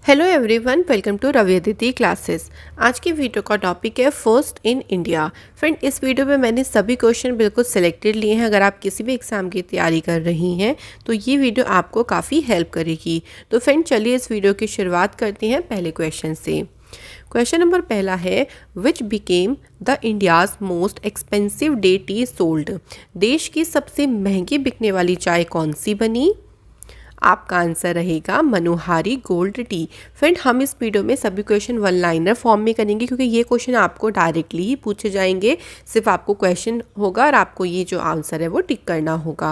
Hello everyone, welcome to Ravi Aditi classes. आज की video का टॉपिक है फर्स्ट इन इंडिया। फ्रेंड, इस वीडियो में मैंने सभी क्वेश्चन बिल्कुल सिलेक्टेड लिए हैं। अगर आप किसी भी एग्ज़ाम की तैयारी कर रही हैं तो ये वीडियो आपको काफ़ी हेल्प करेगी। तो फ्रेंड, चलिए इस वीडियो की शुरुआत करते हैं पहले क्वेश्चन से। क्वेश्चन नंबर पहला है, which became the India's most expensive day T sold. देश की सबसे महंगी बिकने वाली चाय कौन सी बनी? आपका आंसर रहेगा मनोहारी गोल्ड टी। फ्रेंड, हम इस वीडियो में सभी क्वेश्चन वन लाइनर फॉर्म में करेंगे क्योंकि ये क्वेश्चन आपको डायरेक्टली ही पूछे जाएंगे। सिर्फ आपको क्वेश्चन होगा और आपको ये जो आंसर है वो टिक करना होगा।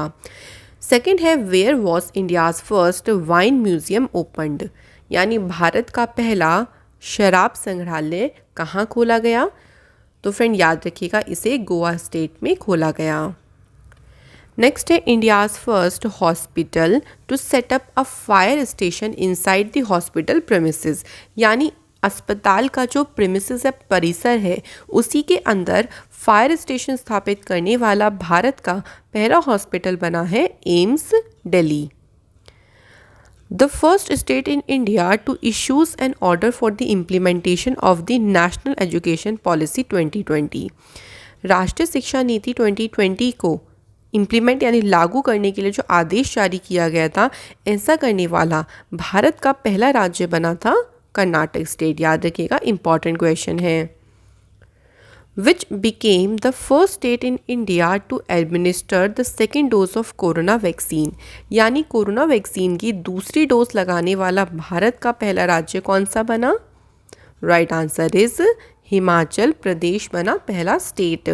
सेकंड है, where was India's first wine museum opened. यानी भारत का पहला शराब संग्रहालय कहाँ खोला गया? तो फ्रेंड याद रखिएगा, इसे गोवा स्टेट में खोला गया। नेक्स्ट है, India's first hospital to set up a fire station inside the hospital premises. यानी अस्पताल का जो प्रेमिसेस है, परिसर है, उसी के अंदर फायर स्टेशन स्थापित करने वाला भारत का पहला हॉस्पिटल बना है AIIMS Delhi. The first state in India to issues an order for the implementation of the national education policy 2020। राष्ट्रीय शिक्षा नीति 2020 को इम्प्लीमेंट यानी लागू करने के लिए जो आदेश जारी किया गया था, ऐसा करने वाला भारत का पहला राज्य बना था कर्नाटक स्टेट। याद रखिएगा, इंपॉर्टेंट क्वेश्चन है। Which became the first state in India to administer the second dose of corona vaccine. यानी कोरोना वैक्सीन की दूसरी डोज लगाने वाला भारत का पहला राज्य कौन सा बना? राइट आंसर इज हिमाचल प्रदेश बना पहला स्टेट।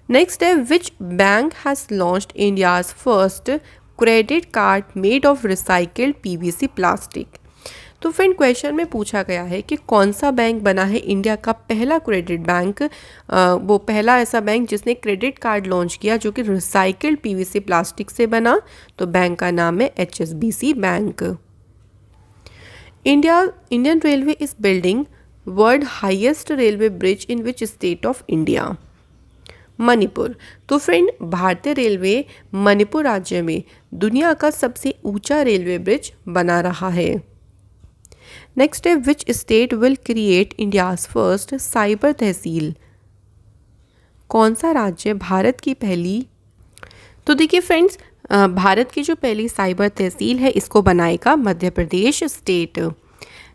नेक्स्ट है, which bank has launched India's first credit card made of recycled PVC plastic. तो फ्रेंड, क्वेश्चन में पूछा गया है कि कौन सा बैंक बना है इंडिया का पहला क्रेडिट बैंक, वो पहला ऐसा बैंक जिसने क्रेडिट कार्ड लॉन्च किया जो कि रिसाइकल्ड पीवीसी प्लास्टिक से बना। तो बैंक का नाम है HSBC bank. Indian railway is building world highest railway bridge in which state of India? Manipur. तो फ्रेंड, भारतीय रेलवे मणिपुर राज्य में दुनिया का सबसे ऊंचा रेलवे ब्रिज बना रहा है। नेक्स्ट है, which state will create India's first cyber तहसील। कौन सा राज्य भारत की पहली, तो देखिए फ्रेंड्स, भारत की जो पहली साइबर तहसील है इसको बनाएगा मध्य प्रदेश स्टेट।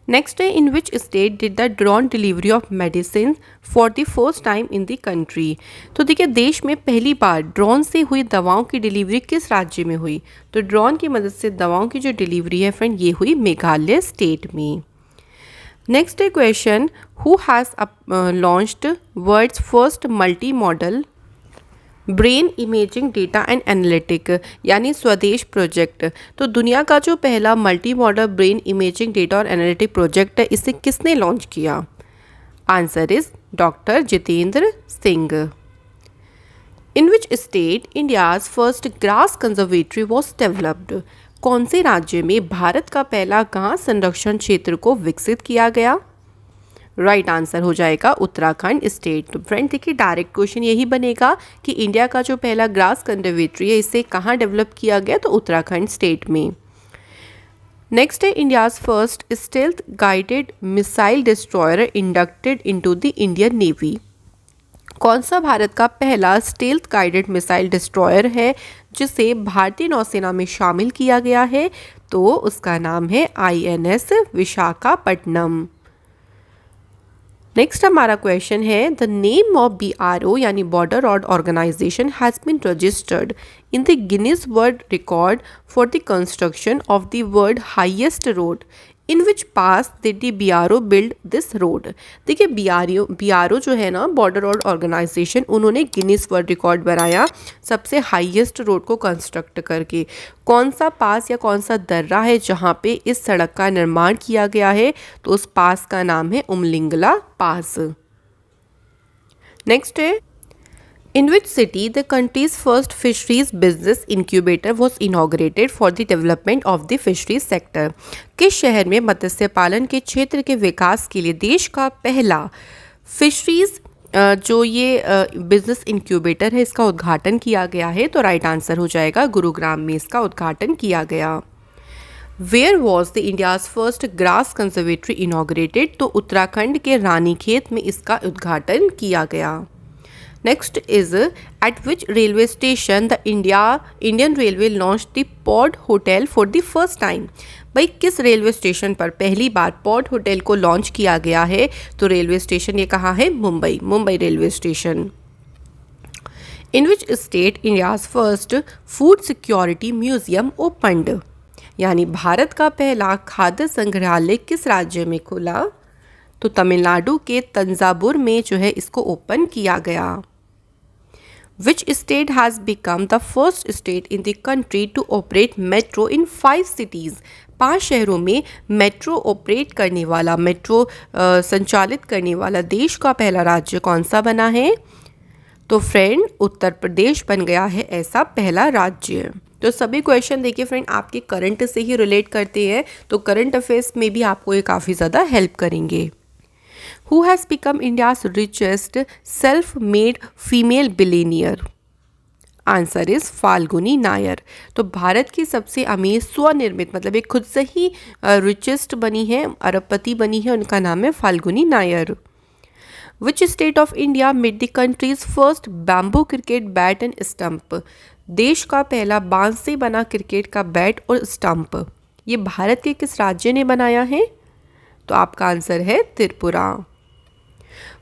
नेक्स्ट है, in which state did the drone delivery of medicine for the first time in the country. तो देखिए, देश में पहली बार ड्रोन से हुई दवाओं की डिलीवरी किस राज्य में हुई? तो ड्रोन की मदद से दवाओं की जो डिलीवरी है फ्रेंड, ये हुई मेघालय स्टेट में। नेक्स्ट है question, who has launched world's first multi model brain imaging data and analytic यानी स्वदेश प्रोजेक्ट। तो दुनिया का जो पहला multi model brain imaging data और एनालिटिक प्रोजेक्ट है, इसे किसने लॉन्च किया? Answer is doctor Jitendra Singh. In which state India's first grass conservatory was developed. कौन से राज्य में भारत का पहला घास संरक्षण क्षेत्र को विकसित किया गया? राइट आंसर हो जाएगा उत्तराखंड स्टेट। तो फ्रेंड देखिए, डायरेक्ट क्वेश्चन यही बनेगा कि इंडिया का जो पहला ग्रास कंजर्वेटरी है इसे कहाँ डेवलप किया गया? तो उत्तराखंड स्टेट में। नेक्स्ट है, India's first stealth guided missile destroyer inducted into the Indian navy. कौन सा भारत का पहला स्टेल्थ गाइडेड मिसाइल डिस्ट्रॉयर है जिसे भारतीय नौसेना में शामिल किया गया है? तो उसका नाम है INS विशाखापट्टनम। नेक्स्ट हमारा क्वेश्चन है, द नेम ऑफ BRO यानी border road organisation has been registered in the Guinness world record for the construction of the world highest road. In which pass did the BRO build this road. देखिए, BRO जो है ना, border road organisation, उन्होंने Guinness world record बनाया सबसे highest road को construct करके। कौन सा पास या कौन सा दर्रा है जहाँ पे इस सड़क का निर्माण किया गया है? तो उस पास का नाम है उमलिंगला पास। नेक्स्ट है, in which city the country's first fisheries business incubator was inaugurated for the development of the fisheries sector. किस शहर में मत्स्य पालन के क्षेत्र के विकास के लिए देश का पहला फिशरीज जो ये बिजनेस इंक्यूबेटर है इसका उद्घाटन किया गया है? तो राइट आंसर हो जाएगा गुरुग्राम में इसका उद्घाटन किया गया। Where was the India's first grass conservatory inaugurated, तो उत्तराखंड के रानीखेत में इसका उद्घाटन किया गया। Next is at which railway station the Indian railway launch the pod hotel for the first time. भाई किस रेलवे स्टेशन पर पहली बार पॉड होटल को लॉन्च किया गया है, तो रेलवे स्टेशन ये कहाँ है, Mumbai railway station. In which state India's first food security museum opened, यानी भारत का पहला खाद्य संग्रहालय किस राज्य में खुला, तो तमिलनाडु के तंजावुर में जो है इसको ओपन किया गया। Which state has become the first state in the country to operate metro in 5 cities? 5 शहरों में मेट्रो ऑपरेट करने वाला, मेट्रो संचालित करने वाला देश का पहला राज्य कौन सा बना है, तो फ्रेंड उत्तर प्रदेश बन गया है ऐसा पहला राज्य। तो सभी क्वेश्चन देखिए फ्रेंड आपके करंट से ही रिलेट करते हैं, तो करंट अफेयर्स में भी आपको ये काफ़ी ज़्यादा हेल्प करेंगे। Who has become India's richest self-made female billionaire? Answer is Falguni Nair. तो भारत की सबसे अमीर स्वनिर्मित मतलब एक खुद से ही रिचेस्ट बनी है, अरबपति बनी है, उनका नाम है Falguni Nair. Which state of India made the country's first bamboo cricket bat and stump? देश का पहला बांस से बना क्रिकेट का बैट और स्टंप ये भारत के किस राज्य ने बनाया है, तो आपका आंसर है Tripura.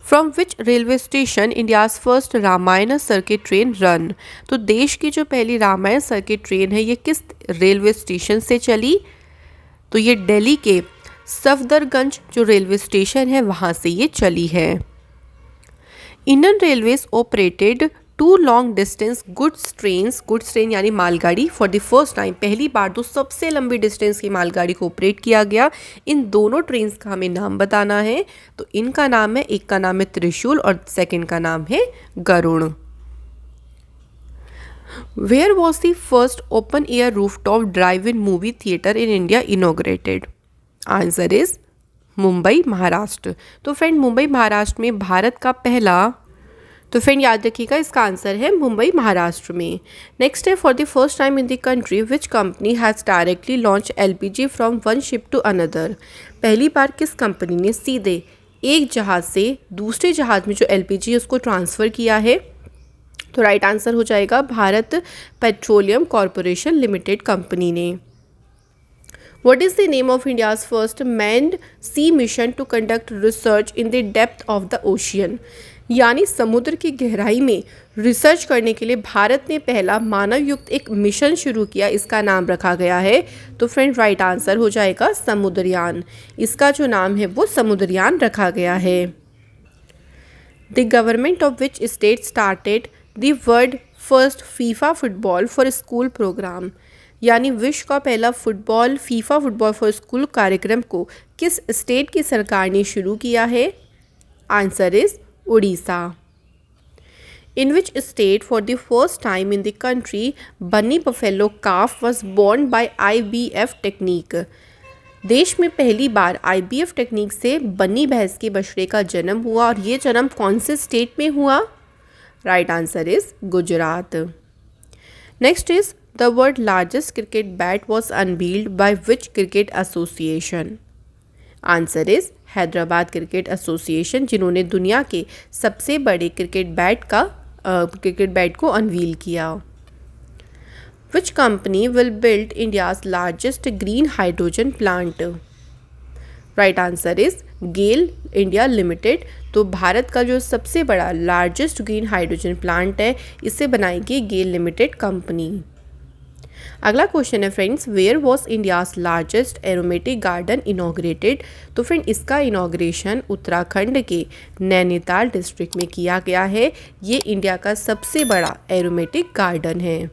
From which railway station India's first Ramayana circuit train run? तो देश की जो पहली रामायण सर्किट ट्रेन है ये किस रेलवे स्टेशन से चली, तो ये दिल्ली के सफदरगंज जो रेलवे स्टेशन है वहाँ से ये चली है। Indian railways operated 2 long distance goods train यानी मालगाड़ी फॉर द फर्स्ट टाइम, पहली बार 2 सबसे लंबी डिस्टेंस की मालगाड़ी को ऑपरेट किया गया। इन दोनों ट्रेन्स का हमें नाम बताना है, तो इनका नाम है, एक का नाम है त्रिशूल और सेकंड का नाम है Garun. Where was the first open air rooftop drive in movie theatre in India inaugurated? Answer is Mumbai Maharashtra. तो फ्रेंड मुंबई महाराष्ट्र में भारत का पहला, तो फ्रेंड याद रखिएगा इसका आंसर है मुंबई महाराष्ट्र में। नेक्स्ट है for the first time in the country which company has directly launch LPG from one ship to another? पहली बार किस कंपनी ने सीधे एक जहाज़ से दूसरे जहाज़ में जो एलपीजी है उसको ट्रांसफ़र किया है, तो राइट आंसर हो जाएगा Bharat petroleum corporation limited company ने। What is the name of India's first manned sea mission to conduct research in the depth of the ocean? यानी समुद्र की गहराई में रिसर्च करने के लिए भारत ने पहला मानव युक्त एक मिशन शुरू किया, इसका नाम रखा गया है, तो फ्रेंड राइट आंसर हो जाएगा समुद्रयान। इसका जो नाम है वो समुद्रयान रखा गया है। The government of which state started the world first FIFA football for school programme? यानी विश्व का पहला फीफा फुटबॉल फॉर स्कूल कार्यक्रम को किस स्टेट की सरकार ने शुरू किया है? Answer is Orissa. In which state for the first time in the country बनी buffalo calf was born by IVF technique? देश में पहली बार IVF टेक्निक से बनी भैंस के बछड़े का जन्म हुआ, और ये जन्म कौन से स्टेट में हुआ? Right answer is Gujarat. Next is The world's largest cricket bat was unveiled by which cricket association? Answer is Hyderabad cricket association, जिन्होंने दुनिया के सबसे बड़े क्रिकेट बैट को अनवील किया। Which company will build India's largest green hydrogen plant? Right answer is GAIL India Limited. तो भारत का जो सबसे बड़ा लार्जेस्ट ग्रीन हाइड्रोजन प्लांट है इसे बनाएगी गेल लिमिटेड कंपनी। अगला क्वेश्चन है friends, where was India's largest aromatic garden inaugurated? तो फ्रेंड इसका इनॉग्रेशन उत्तराखंड के नैनीताल डिस्ट्रिक्ट में किया गया है। ये इंडिया का सबसे बड़ा एरोमेटिक गार्डन है।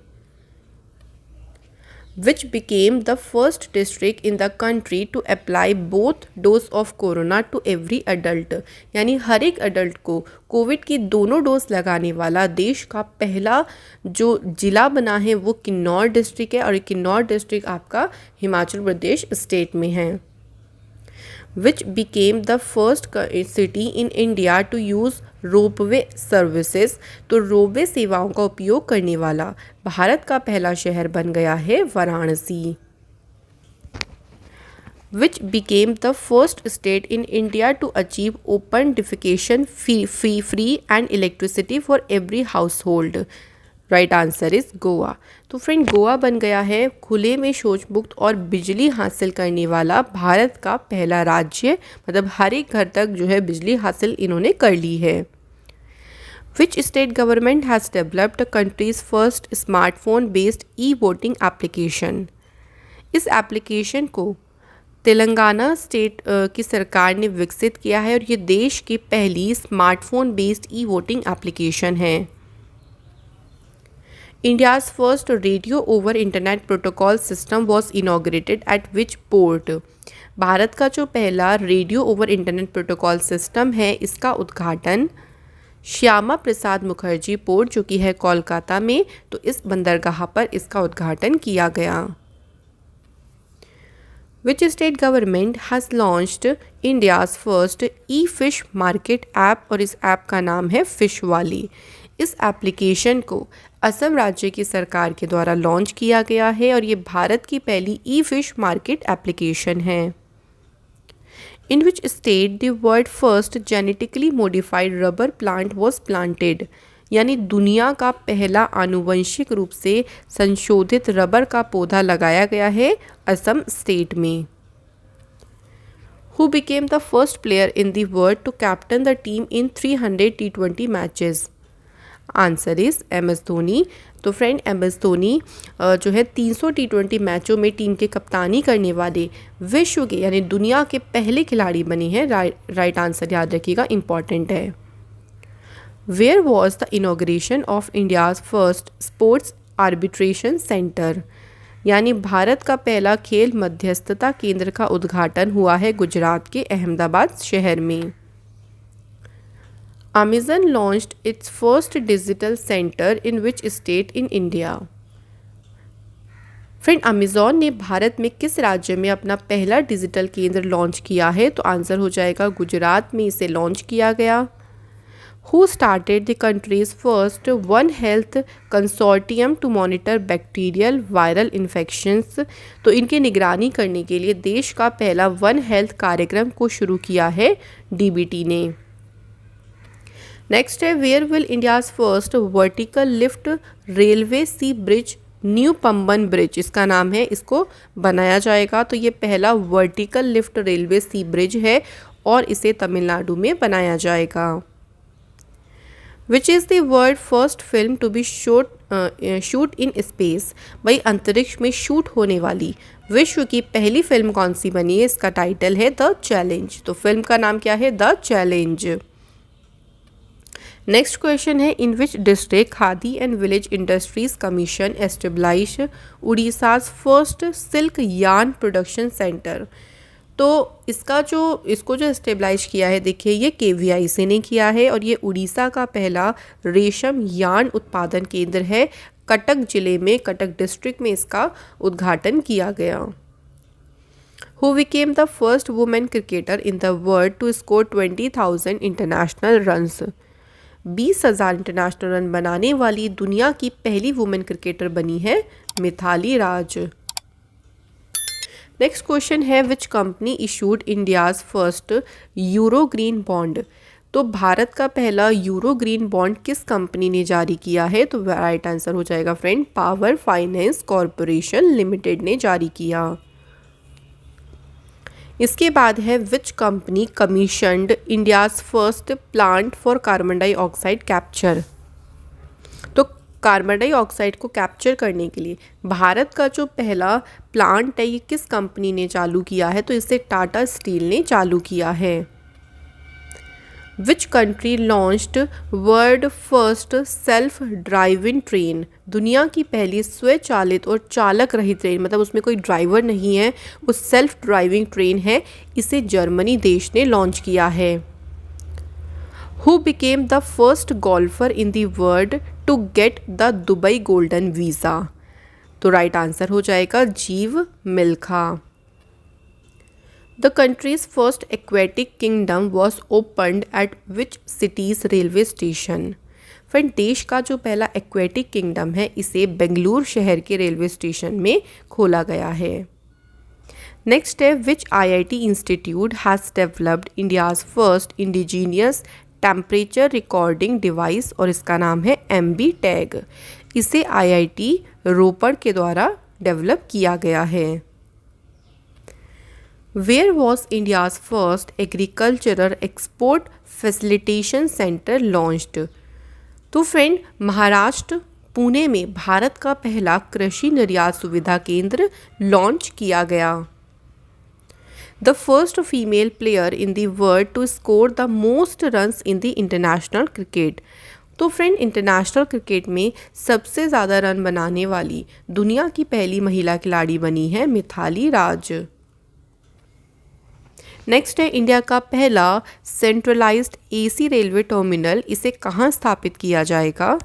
which became the first district in the country to apply both dose of corona to every adult? यानी हर एक अडल्ट को कोविड की दोनों डोज लगाने वाला देश का पहला जो जिला बना है वो किन्नौर डिस्ट्रिक्ट है, और किन्नौर डिस्ट्रिक्ट आपका हिमाचल प्रदेश स्टेट में है। which became the first city in India to use ropeway services? तो रोपवे सेवाओं का उपयोग करने वाला भारत का पहला शहर बन गया है Varanasi. which became the first state in India to achieve open defecation free and electricity for every household. Right answer is Goa. तो फ्रेंड गोवा बन गया है खुले में शौच मुक्त और बिजली हासिल करने वाला भारत का पहला राज्य, मतलब हर एक घर तक जो है बिजली हासिल इन्होंने कर ली है। Which state government has developed the country's first smartphone based e-voting application? इस एप्लीकेशन को तेलंगाना स्टेट की सरकार ने विकसित किया है और ये देश की पहली smartphone based e voting application है। India's first radio over internet protocol system was inaugurated at which port? भारत का जो पहला radio over internet protocol system है इसका उद्घाटन श्यामा प्रसाद मुखर्जी पोर्ट जो कि है कोलकाता में, तो इस बंदरगाह पर इसका उद्घाटन किया गया। Which state government has launched India's first e-fish market app और इस ऐप का नाम है फिश वाली। इस एप्लीकेशन को असम राज्य की सरकार के द्वारा लॉन्च किया गया है और ये भारत की पहली ई-फिश मार्केट एप्लीकेशन है। In which state the world first genetically modified rubber plant was planted? यानी दुनिया का पहला आनुवंशिक रूप से संशोधित रबर का पौधा लगाया गया है असम स्टेट में। Who became the first player in the world to captain the team in 300 T20 matches? Answer is MS Dhoni. तो फ्रेंड MS धोनी जो है 300 T20 मैचों में टीम के कप्तानी करने वाले विश्व के यानी दुनिया के पहले खिलाड़ी बने हैं। राइट आंसर याद रखिएगा, इंपॉर्टेंट है। Where was the inauguration of India's first sports arbitration centre? यानी भारत का पहला खेल मध्यस्थता केंद्र का उद्घाटन हुआ है गुजरात के अहमदाबाद शहर में। Amazon launched its first digital center in which state in India? Friend Amazon ने भारत में किस राज्य में अपना पहला डिजिटल केंद्र लॉन्च किया है? तो आंसर हो जाएगा गुजरात में इसे लॉन्च किया गया। Who started the country's first One Health Consortium to monitor bacterial viral infections? तो इनकी निगरानी करने के लिए देश का पहला वन हेल्थ कार्यक्रम को शुरू किया है DBT ने। नेक्स्ट है where will India's first vertical lift railway sea bridge new Pamban bridge, इसका नाम है, इसको बनाया जाएगा। तो ये पहला vertical lift railway sea bridge है और इसे तमिलनाडु में बनाया जाएगा। Which is the world first film to be shoot in space? भाई अंतरिक्ष में शूट होने वाली विश्व की पहली फिल्म कौन सी बनी है? इसका टाइटल है द चैलेंज। तो फिल्म का नाम क्या है? The challenge. नेक्स्ट क्वेश्चन है in which district khadi and village industries commission establish Orissa's first silk yarn production centre? तो इसको जो एस्टेब्लिश किया है, देखिए ये KVIC ने किया है और ये उड़ीसा का पहला रेशम यार्न उत्पादन केंद्र है। कटक जिले में, कटक डिस्ट्रिक्ट में इसका उद्घाटन किया गया। Who became the first woman cricketer in the world to score 20,000 international runs? 20,000 international run बनाने वाली दुनिया की पहली वुमेन क्रिकेटर बनी है मिथाली राज। नेक्स्ट क्वेश्चन है which company issued India's first euro green bond? तो भारत का पहला यूरो ग्रीन बॉन्ड किस कंपनी ने जारी किया है? तो राइट आंसर हो जाएगा friend power finance corporation limited ने जारी किया। इसके बाद है which company commissioned India's first plant for carbon dioxide capture? तो कार्बन डाइऑक्साइड को कैप्चर करने के लिए भारत का जो पहला प्लांट है ये किस कंपनी ने चालू किया है? तो इसे टाटा स्टील ने चालू किया है। Which country launched world first self driving train? दुनिया की पहली स्वचालित और चालक रहित ट्रेन, मतलब उसमें कोई ड्राइवर नहीं है, वो सेल्फ ड्राइविंग ट्रेन है, इसे जर्मनी देश ने लॉन्च किया है। Who became the first golfer in the world to get the Dubai golden visa? तो राइट आंसर हो जाएगा Jeev Milkha. The country's first aquatic kingdom was opened at which city's railway station? Friend देश का जो पहला एक्वेटिक किंगडम है इसे बेंगलुरु शहर के रेलवे स्टेशन में खोला गया है। नेक्स्ट है which IIT institute has developed India's first indigenous temperature recording device, और इसका नाम है MB टैग। इसे IIT रोपड़ के द्वारा डेवलप किया गया है। Where was India's first agricultural export facilitation centre launched. तो फ्रेंड, महाराष्ट्र पुणे में भारत का पहला कृषि निर्यात सुविधा केंद्र लॉन्च किया गया। The first female player in the world to score the most runs in the international cricket. तो फ्रेंड, इंटरनेशनल क्रिकेट में सबसे ज़्यादा रन बनाने वाली दुनिया की पहली महिला खिलाड़ी बनी है मिथाली राज। नेक्स्ट है इंडिया का पहला सेंट्रलाइज्ड AC रेलवे टर्मिनल, इसे कहाँ स्थापित किया जाएगा।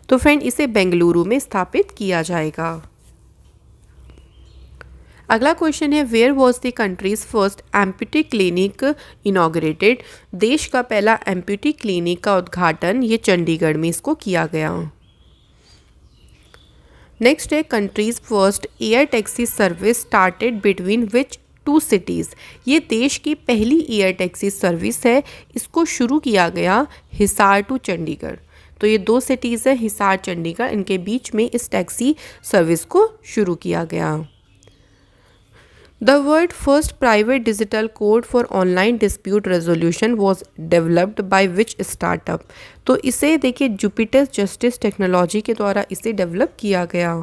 तो फ्रेंड, इसे बेंगलुरु में स्थापित किया जाएगा। अगला क्वेश्चन है where was the country's first amputee clinic inaugurated. देश का पहला एम्प्यूटी क्लिनिक का उद्घाटन ये चंडीगढ़ में इसको किया गया। नेक्स्ट है countries first air taxi service started between which 2 cities. ये देश की पहली एयर टैक्सी सर्विस है, इसको शुरू किया गया हिसार टू चंडीगढ़। तो ये 2 सिटीज़ है, हिसार चंडीगढ़, इनके बीच में इस टैक्सी सर्विस को शुरू किया गया। The world first private digital code for online dispute resolution was developed by which startup. तो इसे देखिए जुपिटर जस्टिस टेक्नोलॉजी के द्वारा इसे डेवलप किया गया।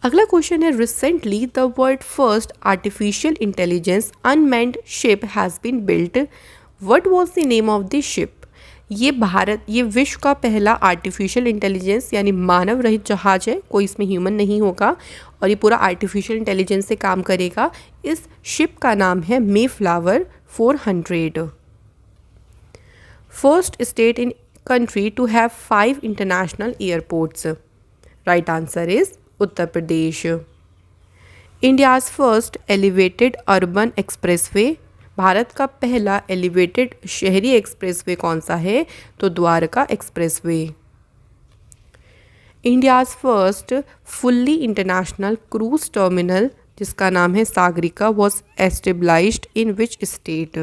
अगला क्वेश्चन है recently the world first artificial intelligence unmanned ship has been built. What was the name of the ship. ये विश्व का पहला आर्टिफिशियल इंटेलिजेंस यानी मानव रहित जहाज है, कोई इसमें ह्यूमन नहीं होगा और ये पूरा आर्टिफिशियल इंटेलिजेंस से काम करेगा। इस शिप का नाम है Mayflower 400। First state in country to have 5 international airports. Right answer is Uttar Pradesh. India's first elevated urban expressway. भारत का पहला एलिवेटेड शहरी एक्सप्रेसवे कौन सा है, तो Dwarka expressway. India's first fully international cruise terminal जिसका नाम है Sagarika was established in which state.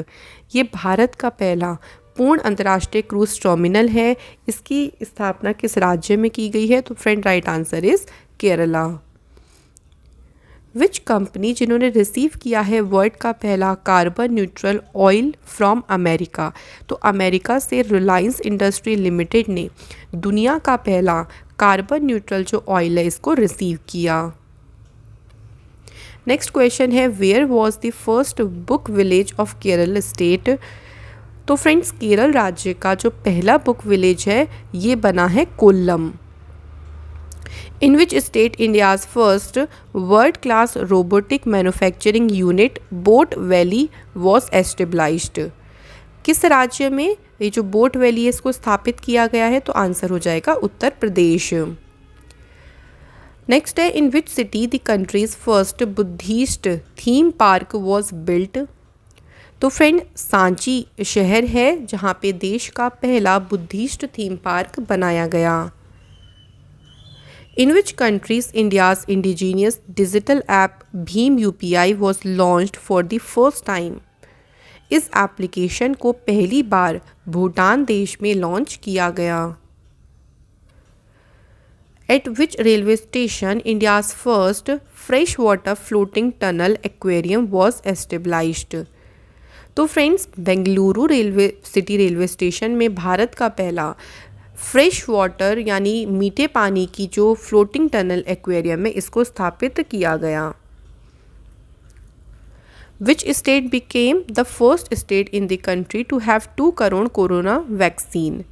ये भारत का पहला पूर्ण अंतर्राष्ट्रीय क्रूज टर्मिनल है। इसकी स्थापना किस राज्य में की गई है, तो friend right answer is Kerala. Which company जिन्होंने रिसीव किया है वर्ल्ड का पहला carbon neutral oil from America. तो अमेरिका से रिलायंस इंडस्ट्री लिमिटेड ने दुनिया का पहला कार्बन न्यूट्रल जो ऑयल है इसको रिसीव किया। नेक्स्ट क्वेश्चन है where was the first book village of Kerala state. तो फ्रेंड्स, केरल राज्य का जो पहला बुक विलेज है ये बना है Kollam. In which state India's first world class robotic manufacturing unit bot valley was established. किस राज्य में ये जो बोट वैली है इसको स्थापित किया गया है, तो आंसर हो जाएगा उत्तर प्रदेश। नेक्स्ट है in which city the country's first Buddhist theme park was built. तो फ्रेंड, सांची शहर है जहाँ पे देश का पहला बुद्धिस्ट थीम पार्क बनाया गया। In which countries India's indigenous digital app भीम UPI was launched for the first time. इस एप्लीकेशन को पहली बार भूटान देश में लॉन्च किया गया। At which railway station India's first fresh water floating tunnel aquarium was established. तो फ्रेंड्स, बेंगलुरु रेलवे स्टेशन में भारत का पहला फ्रेश वाटर यानी मीठे पानी की जो फ्लोटिंग टनल एक्वेरियम है इसको स्थापित किया गया। Which state became the first state in the country to have 2 crore corona vaccine.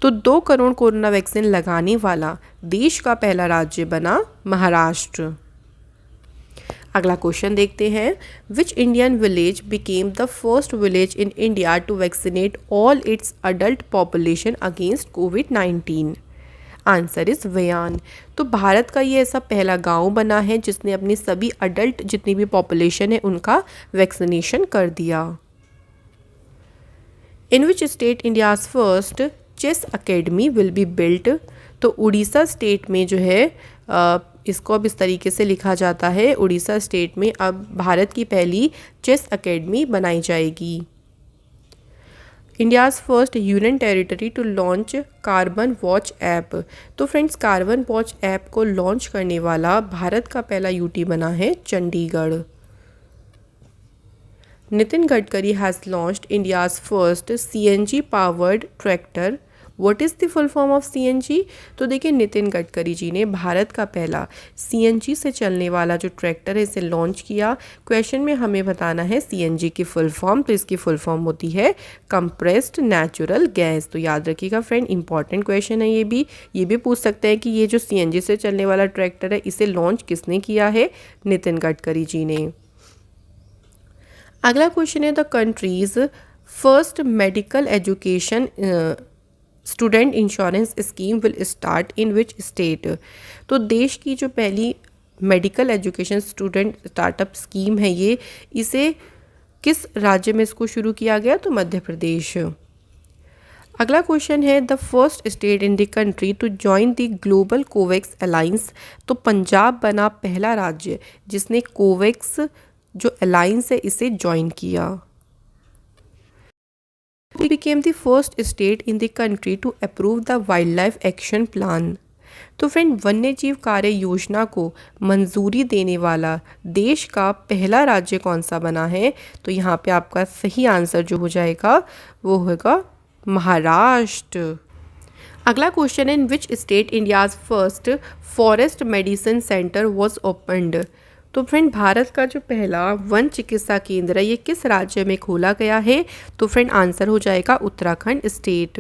तो 2 करोड़ कोरोना वैक्सीन लगाने वाला देश का पहला राज्य बना महाराष्ट्र। अगला क्वेश्चन देखते हैं which Indian village became the first village in India to vaccinate all its adult population against कोविड-19। Answer is Wayan. तो भारत का ये ऐसा पहला गांव बना है जिसने अपनी सभी अडल्ट जितनी भी पॉपुलेशन है उनका वैक्सीनेशन कर दिया। In which state India's first chess academy will be built. तो उड़ीसा स्टेट में जो है इसको अब इस तरीके से लिखा जाता है, उड़ीसा स्टेट में अब भारत की पहली चेस एकेडमी बनाई जाएगी। India's first union territory to launch carbon watch app. तो फ्रेंड्स, कार्बन वॉच ऐप को लॉन्च करने वाला भारत का पहला यूटी बना है Chandigarh. Nitin Gadkari has launched India's first CNG powered tractor. What is the full form of CNG? तो देखिए, नितिन गडकरी जी ने भारत का पहला सीएनजी से चलने वाला जो ट्रैक्टर है इसे लॉन्च किया। क्वेश्चन में हमें बताना है सीएनजी की फुल फॉर्म, तो इसकी फुल फॉर्म होती है कंप्रेस्ड नेचुरल गैस। तो याद रखिएगा फ्रेंड, इंपॉर्टेंट क्वेश्चन है ये भी पूछ सकते हैं कि ये जो सीएनजी से चलने वाला ट्रैक्टर है इसे लॉन्च किसने किया है? नितिन गडकरी जी ने। अगला क्वेश्चन है the country's first medical education student insurance scheme will start in which state. तो देश की जो पहली medical education student startup scheme है इसे किस राज्य में इसको शुरू किया गया? तो मध्य प्रदेश। अगला क्वेश्चन है the first state in the country to join the global COVAX alliance. तो पंजाब बना पहला राज्य जिसने कोवैक्स जो अलायंस है इसे ज्वाइन किया। It became the first state in the country to approve the wildlife action plan। तो फ्रेंड, वन्य जीव कार्य योजना को मंजूरी देने वाला देश का पहला राज्य कौन सा बना है? तो यहाँ पे आपका सही आंसर जो हो जाएगा वो होगा महाराष्ट्र। अगला क्वेश्चन है in which state India's first forest medicine centre was opened. तो फ्रेंड, भारत का जो पहला वन चिकित्सा केंद्र है ये किस राज्य में खोला गया है? तो फ्रेंड, आंसर हो जाएगा Uttarakhand state.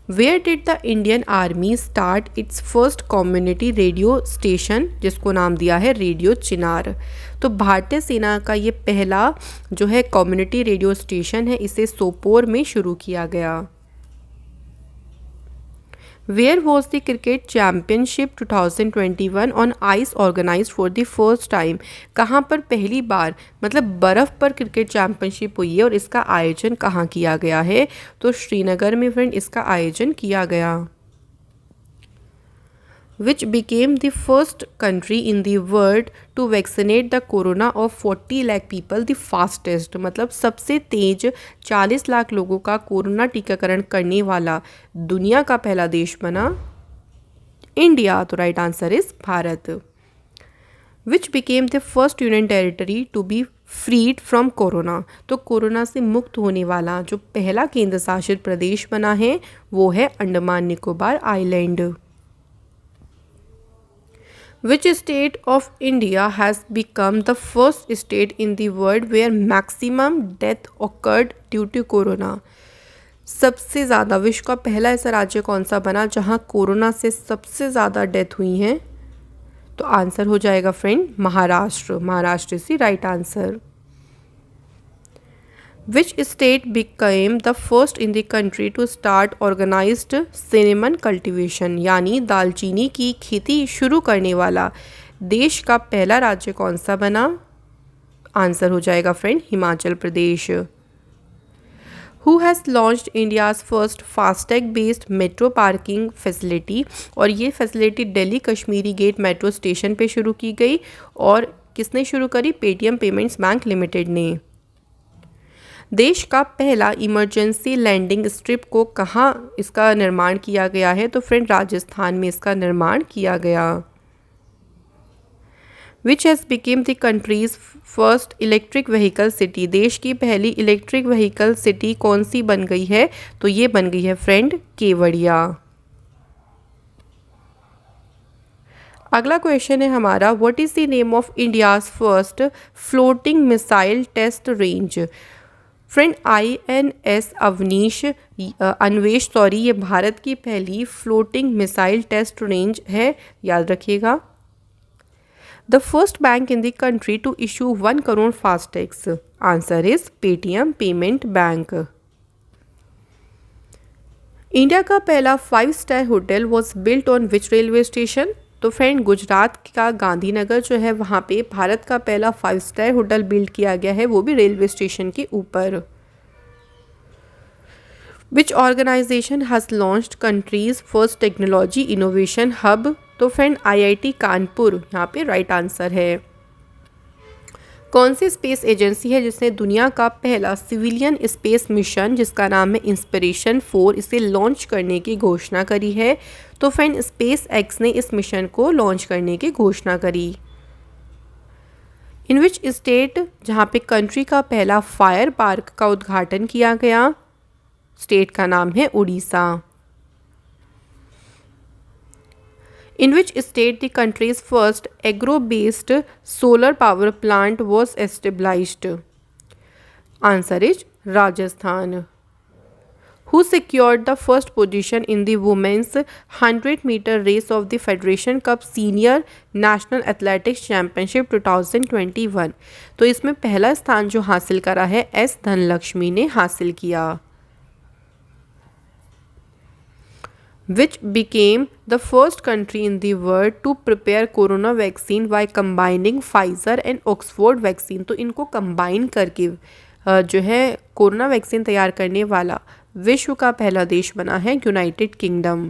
Where did the Indian army start its first community radio station, जिसको नाम दिया है रेडियो चिनार। तो भारतीय सेना का ये पहला जो है कम्युनिटी रेडियो स्टेशन है इसे सोपोर में शुरू किया गया। Where was the cricket championship 2021 on ice organized for the first time? कहाँ पर पहली बार मतलब बर्फ़ पर क्रिकेट चैम्पियनशिप हुई है और इसका आयोजन कहाँ किया गया है? तो श्रीनगर में फ्रेंड इसका आयोजन किया गया। Which became the first country in the world to vaccinate the corona of 40 lakh people the fastest। मतलब सबसे तेज 40 लाख लोगों का कोरोना टीकाकरण करने वाला दुनिया का पहला देश बना इंडिया। तो right answer is Bharat. Which became the first union territory to be freed from corona. तो कोरोना से मुक्त होने वाला जो पहला केंद्र शासित प्रदेश बना है वो है Andaman Nicobar island. Which state of India has become the first state in the world where maximum death occurred due to corona? सबसे ज़्यादा विश्व का पहला ऐसा राज्य कौन सा बना जहां कोरोना से सबसे ज़्यादा डेथ हुई हैं? तो आंसर हो जाएगा friend Maharashtra. Maharashtra is the right answer. Which state became the first in the country to start organized cinnamon cultivation? यानी दालचीनी की खेती शुरू करने वाला देश का पहला राज्य कौन सा बना? आंसर हो जाएगा friend Himachal Pradesh. Who has launched India's first FASTag based metro parking facility? और ये facility Delhi Kashmiri gate metro station पे शुरू की गई और किसने शुरू करी? पेटीएम पेमेंट्स बैंक लिमिटेड ने। देश का पहला इमरजेंसी लैंडिंग स्ट्रिप को कहाँ इसका निर्माण किया गया है? तो फ्रेंड राजस्थान में इसका निर्माण किया गया। Which has became the country's first electric vehicle city? देश की पहली इलेक्ट्रिक व्हीकल सिटी कौन सी बन गई है? तो ये बन गई है फ्रेंड केवड़िया। अगला क्वेश्चन है हमारा what is the name of India's first floating missile test range? Friend INS Anvesh ये भारत की पहली फ्लोटिंग मिसाइल टेस्ट रेंज है, याद रखिएगा। The first bank in the country to issue 1 crore FASTags? Answer is Paytm payment bank. India का पहला five star hotel was built on which railway station? तो friend Gujarat का गांधीनगर जो है वहाँ पे भारत का पहला 5-स्टार होटल बिल्ड किया गया है, वो भी रेलवे स्टेशन के ऊपर। Which organisation has launched countries first technology innovation hub? तो फ्रेंड IIT कानपुर यहाँ पे राइट आंसर है। कौन सी स्पेस एजेंसी है जिसने दुनिया का पहला सिविलियन स्पेस मिशन जिसका नाम है इंस्पिरेशन 4 इसे लॉन्च करने की घोषणा करी है? तो फ्रेंड SpaceX ने इस मिशन को लॉन्च करने की घोषणा करी। इन विच स्टेट जहाँ पे कंट्री का पहला फायर पार्क का उद्घाटन किया गया? स्टेट का नाम है Orissa. In which state the country's first agro-based solar power plant was established? Answer is Rajasthan. Who secured the first position in the women's 100-meter race of the Federation Cup Senior National Athletics Championship 2021? तो इसमें पहला स्थान जो हासिल करा है S Dhanlaxmi ने हासिल किया। Which became the first country in the world to prepare corona vaccine by combining Pfizer and Oxford vaccine? तो इनको कंबाइन करके जो है कोरोना वैक्सीन तैयार करने वाला विश्व का पहला देश बना है United kingdom.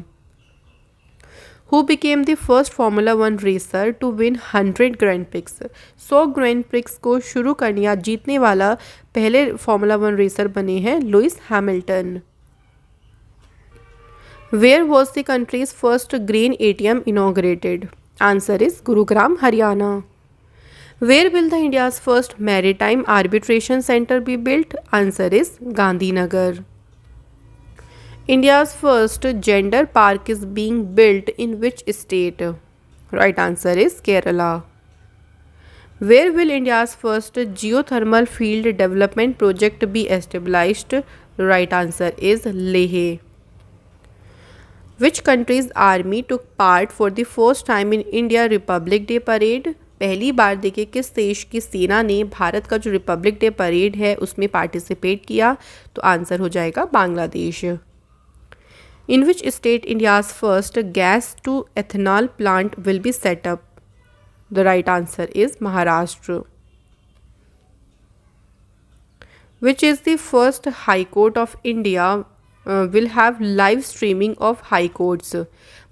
Who became the first Formula 1 racer to win 100 Grand Prix? 100 Grand Prix को शुरू करने या जीतने वाला पहले Formula 1 रेसर बने हैं Lewis Hamilton. Where was the country's first green ATM inaugurated? Answer is Gurugram, Haryana. Where will the India's first maritime arbitration center be built? Answer is Gandhinagar. India's first gender park is being built in which state? Right answer is Kerala. Where will India's first geothermal field development project be established? Right answer is Leh. Which country's army took part for the first time in India Republic Day parade? पहली बार देखिए किस देश की सेना ने भारत का जो Republic day parade है उसमें पार्टिसिपेट किया? तो आंसर हो जाएगा Bangladesh. In which state India's first gas to ethanol plant will be set up? The right answer is Maharashtra. Which is the first high court of India will have live streaming of high courts?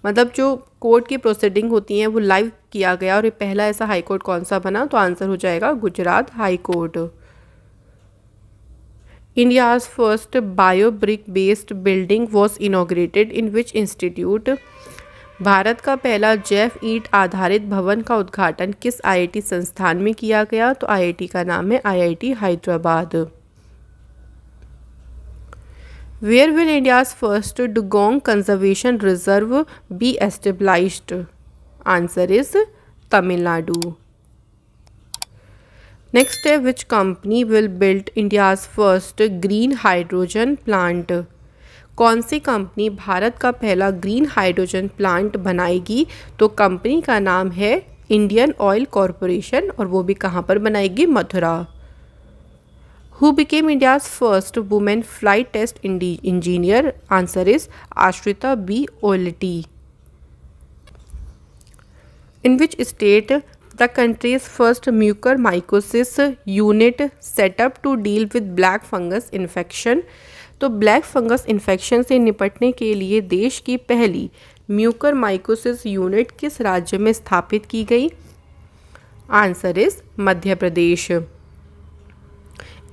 मतलब जो court की proceeding होती हैं वो live किया गया और ये पहला ऐसा हाई कोर्ट कौन सा बना? तो आंसर हो जाएगा Gujarat high court. India's first biobrick based building was inaugurated in which institute? Bharat का पहला जैव ईंट आधारित भवन का उद्घाटन किस IIT संस्थान में किया गया? तो IIT का नाम है IIT Hyderabad. Where will India's first dugong conservation reserve be established? Answer is Tamil Nadu. Next है which company will build India's first green hydrogen plant? कौन सी कंपनी भारत का पहला ग्रीन हाइड्रोजन प्लांट बनाएगी? तो कंपनी का नाम है इंडियन ऑयल कॉरपोरेशन और वो भी कहाँ पर बनाएगी? Mathura. Who became India's first woman flight test engineer? Answer is Ashrita B. Oleti. In which state the country's first mucormycosis unit set up to deal with black fungus infection? तो black fungus infection से निपटने के लिए देश की पहली mucormycosis unit किस राज्य में स्थापित की गई? Answer is Madhya Pradesh.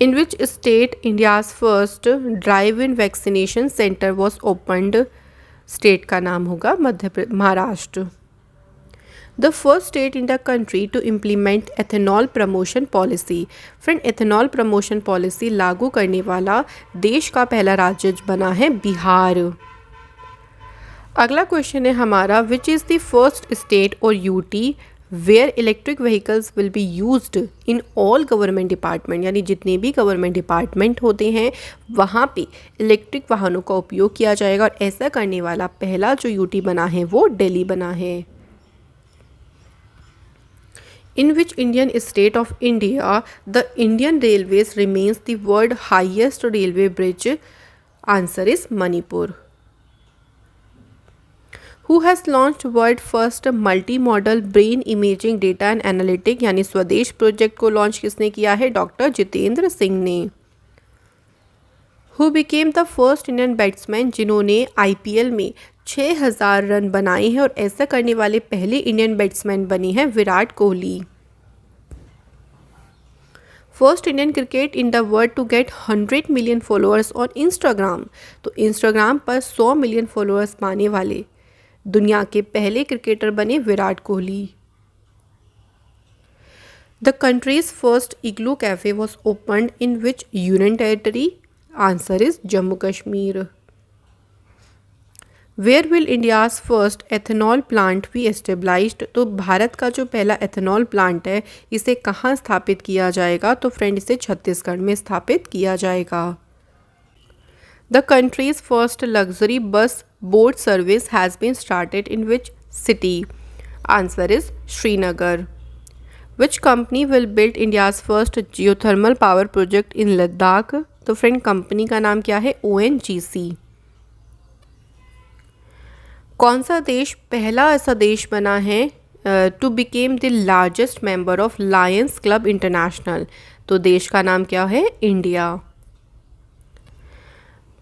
In which state India's first drive-in vaccination center was opened? State का नाम होगा Maharashtra. The first state in the country to implement ethanol promotion policy? Friend ethanol promotion policy लागू करने वाला देश का पहला राज्य बना है बिहार। अगला क्वेश्चन है हमारा which is the first state और UT where electric vehicles will be used in all government department? यानी जितने भी गवर्नमेंट डिपार्टमेंट होते हैं वहाँ पे इलेक्ट्रिक वाहनों का उपयोग किया जाएगा और ऐसा करने वाला पहला जो यूटी बना है वो दिल्ली बना है। In which Indian state of India the Indian railways remains the world highest railway bridge? Answer is Manipur. Who has launched world first multi-modal brain imaging data and analytic यानी स्वदेश प्रोजेक्ट को लॉन्च किसने किया है? डॉक्टर जितेंद्र सिंह ने। Who became the first Indian batsman जिन्होंने IPL में 6000 run बनाए हैं और ऐसा करने वाले पहले इंडियन बैट्समैन बने हैं Virat Kohli. First Indian cricket in the world to get 100 million followers on Instagram. तो इंस्टाग्राम पर 100 मिलियन फॉलोअर्स पाने वाले दुनिया के पहले क्रिकेटर बने Virat Kohli. The country's first igloo cafe was opened in which union territory? Answer is Jammu Kashmir. Where will India's first ethanol plant be established? तो भारत का जो पहला एथेनॉल प्लांट है इसे कहाँ स्थापित किया जाएगा? तो फ्रेंड इसे छत्तीसगढ़ में स्थापित किया जाएगा। The country's first luxury bus boat service has been started in which city? Answer is Srinagar. Which company will build India's first geothermal power project in Ladakh? तो फ्रेंड कंपनी का नाम क्या है? ONGC। कौन सा देश पहला ऐसा देश बना है to become the largest member of lions club international? तो देश का नाम क्या है? India.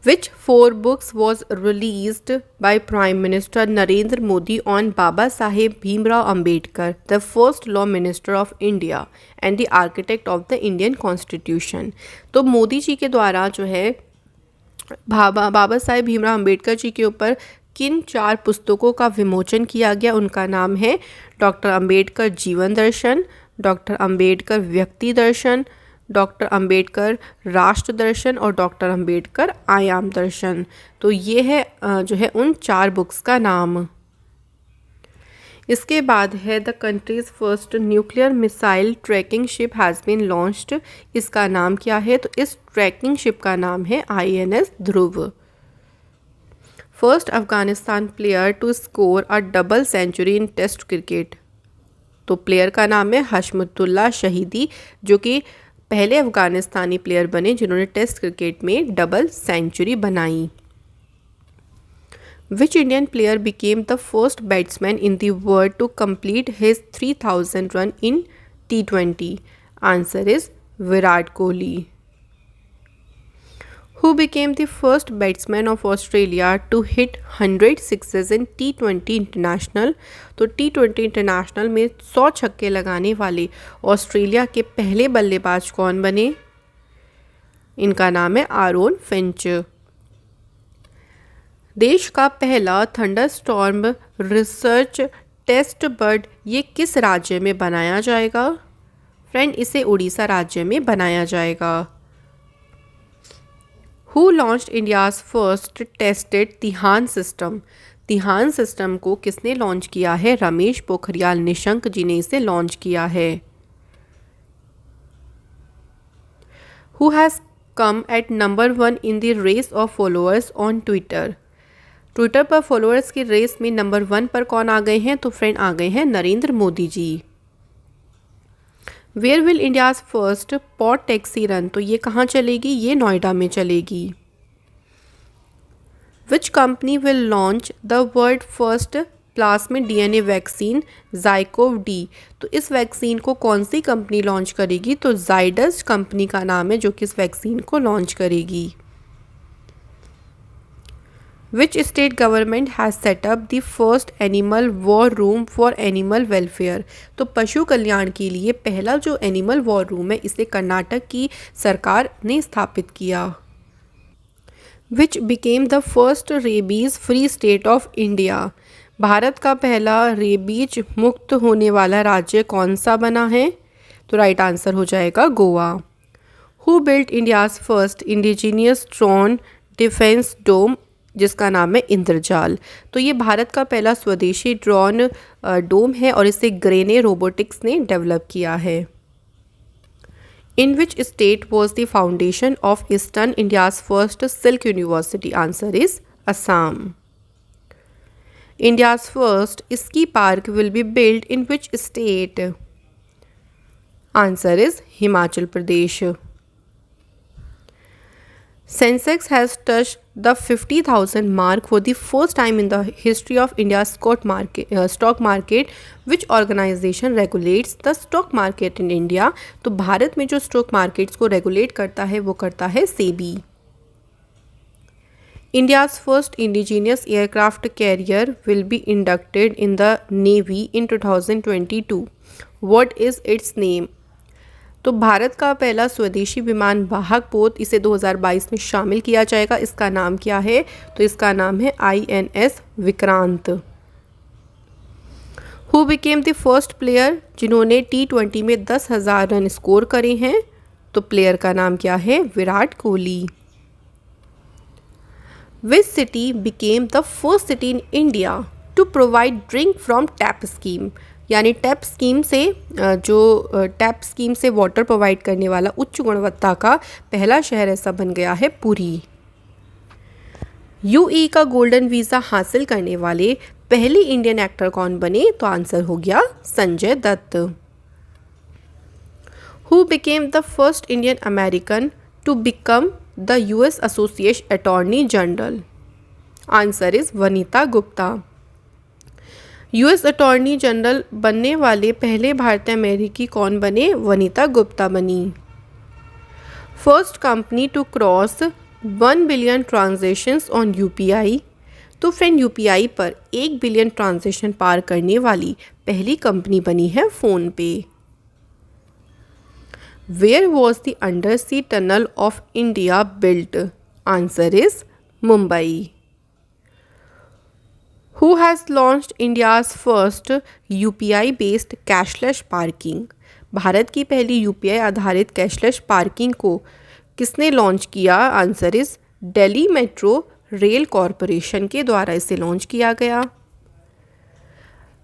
Which 4 books was released by prime minister Narendra Modi on Baba Saheb Bhimrao Ambedkar, the first law minister of India and the architect of the Indian constitution? तो मोदी जी के द्वारा जो है बाबा साहेब भीमराव अम्बेडकर जी के ऊपर किन 4 पुस्तकों का विमोचन किया गया? उनका नाम है डॉक्टर अम्बेडकर जीवन दर्शन, डॉक्टर अम्बेडकर व्यक्ति दर्शन, डॉक्टर अम्बेडकर राष्ट्र दर्शन और डॉक्टर अम्बेडकर आयाम दर्शन। तो ये है जो है उन 4 बुक्स का नाम। इसके बाद है the country's first nuclear missile tracking ship has been launched. इसका नाम क्या है? तो इस ट्रैकिंग शिप का नाम है INS Dhruv. First Afghanistan player to score a double century in test cricket? तो प्लेयर का नाम है हशमतुल्लाह शहीदी, जो कि पहले अफगानिस्तानी प्लेयर बने जिन्होंने टेस्ट क्रिकेट में डबल सेंचुरी बनाई। Which Indian player became the first batsman in the world to complete his 3000 run in T20? Answer is Virat Kohli. Who became the first batsman of Australia to hit 100 sixes in T20 international? तो T20 international में 100 छक्के लगाने वाले Australia के पहले बल्लेबाज कौन बने? इनका नाम है आरोन फिंच। देश का पहला थंडरस्टॉर्म रिसर्च टेस्ट बर्ड ये किस राज्य में बनाया जाएगा? फ्रेंड इसे उड़ीसा राज्य में बनाया जाएगा। Who launched India's first tested TiHAN system? TiHAN system को किसने लॉन्च किया है? रमेश पोखरियाल निशंक जी ने इसे लॉन्च किया है। Who has come at number 1 in the race of followers on Twitter? Twitter पर फॉलोअर्स की रेस में नंबर 1 पर कौन आ गए हैं? तो फ्रेंड आ गए हैं Narendra Modi ji. Where will India's first pod taxi run? तो ये कहाँ चलेगी? ये नोएडा में चलेगी। Which company will launch the world first plasmid DNA vaccine ZyCoV-D? तो इस वैक्सीन को कौन सी कंपनी लॉन्च करेगी? तो जाइडस कंपनी का नाम है जो कि इस वैक्सीन को लॉन्च करेगी। विच state government has setup the first animal war room for animal welfare? तो पशु कल्याण के लिए पहला जो एनिमल वॉर रूम है इसे कर्नाटक की सरकार ने स्थापित किया। विच became the first rabies free state of India? Bharat का पहला रेबीज मुक्त होने वाला राज्य कौन सा बना है? तो राइट आंसर हो जाएगा Goa. Who built India's first indigenous drone defence dome? जिसका नाम है इंद्रजाल। तो ये भारत का पहला स्वदेशी ड्रोन डोम है और इसे ग्रेने रोबोटिक्स ने डेवलप किया है। In which state was the foundation of eastern India's first silk university? Answer is Assam. India's first ski park will be build in which state? Answer is Himachal Pradesh. Sensex has touched the 50,000 mark for the first time in the history of India's stock market. Which organization regulates the stock market in India? तो भारत में जो stock markets को regulate करता है वो करता है SEBI. India's first indigenous aircraft carrier will be inducted in the Navy in 2022. What is its name? तो भारत का पहला स्वदेशी विमान वाहक पोत इसे 2022 में शामिल किया जाएगा। इसका नाम क्या है? तो इसका नाम है INS Vikrant. Who became the first player जिन्होंने T20 में 10,000 रन स्कोर करे हैं? तो प्लेयर का नाम क्या है? Virat Kohli. Which city became the first city in India to provide drink from tap scheme? यानी टैप स्कीम से टैप स्कीम से वाटर प्रोवाइड करने वाला उच्च गुणवत्ता का पहला शहर ऐसा बन गया है पुरी। यूई का गोल्डन वीज़ा हासिल करने वाले पहले इंडियन एक्टर कौन बने? तो आंसर हो गया Sanjay Dutt. Who became the first Indian American to become the US association attorney general? Answer is Vanita Gupta. US attorney general बनने वाले पहले भारतीय अमेरिकी कौन बने? वनीता गुप्ता बनी। First company to cross 1 billion transactions on UPI? तो फ्रेंड UPI पर 1 बिलियन ट्रांजेक्शन पार करने वाली पहली कंपनी बनी है फ़ोन पे। Where was the undersea tunnel of India built? Answer is Mumbai. Who has launched India's first UPI-based cashless parking? Bharat की पहली UPI आधारित कैशलेस पार्किंग को किसने लॉन्च किया? Answer is Delhi metro rail corporation के द्वारा इसे लॉन्च किया गया।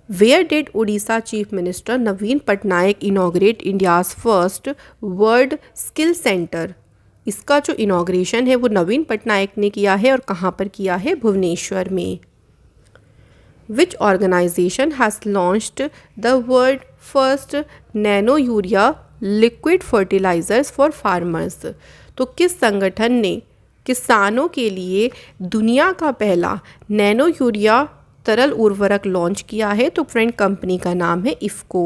Where did Odisha Chief Minister Naveen Patnaik inaugurate India's first world skill centre? इसका जो इनॉग्रेशन है वो नवीन पटनायक ने किया है और कहाँ पर किया है? भुवनेश्वर में। Which organization has launched the world first nano urea liquid fertilizers for farmers? तो किस संगठन ने किसानों के लिए दुनिया का पहला नैनो यूरिया तरल उर्वरक लॉन्च किया है? तो फ्रेंड कंपनी का नाम है IFFCO.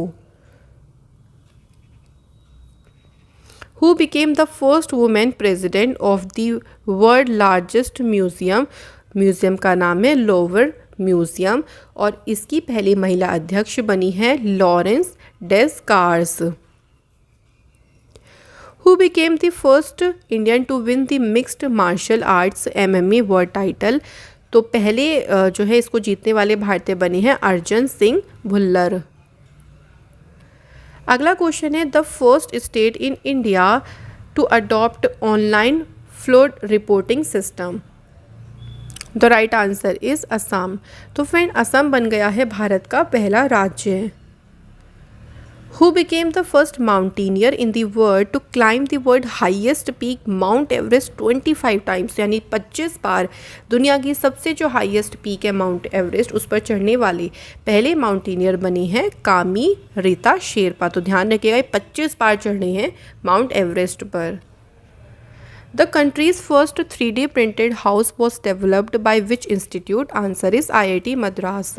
Who became the first women president of the world largest museum? Museum का नाम है लोवर म्यूजियम और इसकी पहली महिला अध्यक्ष बनी है Laurence Des Cars. Who became the first Indian to win the mixed martial arts MMA world title? तो पहले जो है इसको जीतने वाले भारतीय बने हैं अर्जुन सिंह भुल्लर। अगला क्वेश्चन है the first state in India to adopt online flood reporting system? The right answer is Assam. तो फ्रेंड असम बन गया है भारत का पहला राज्य। Who became the first mountaineer in the world to climb the world highest peak Mount Everest 25 times? यानी 25 बार दुनिया की सबसे जो हाईएस्ट पीक है माउंट एवरेस्ट उस पर चढ़ने वाले पहले माउंटेनियर बने हैं कामी रीता शेरपा। तो ध्यान रखिएगा 25 बार चढ़े हैं माउंट एवरेस्ट पर। The country's first 3D printed house was developed by which institute? Answer is IIT Madras.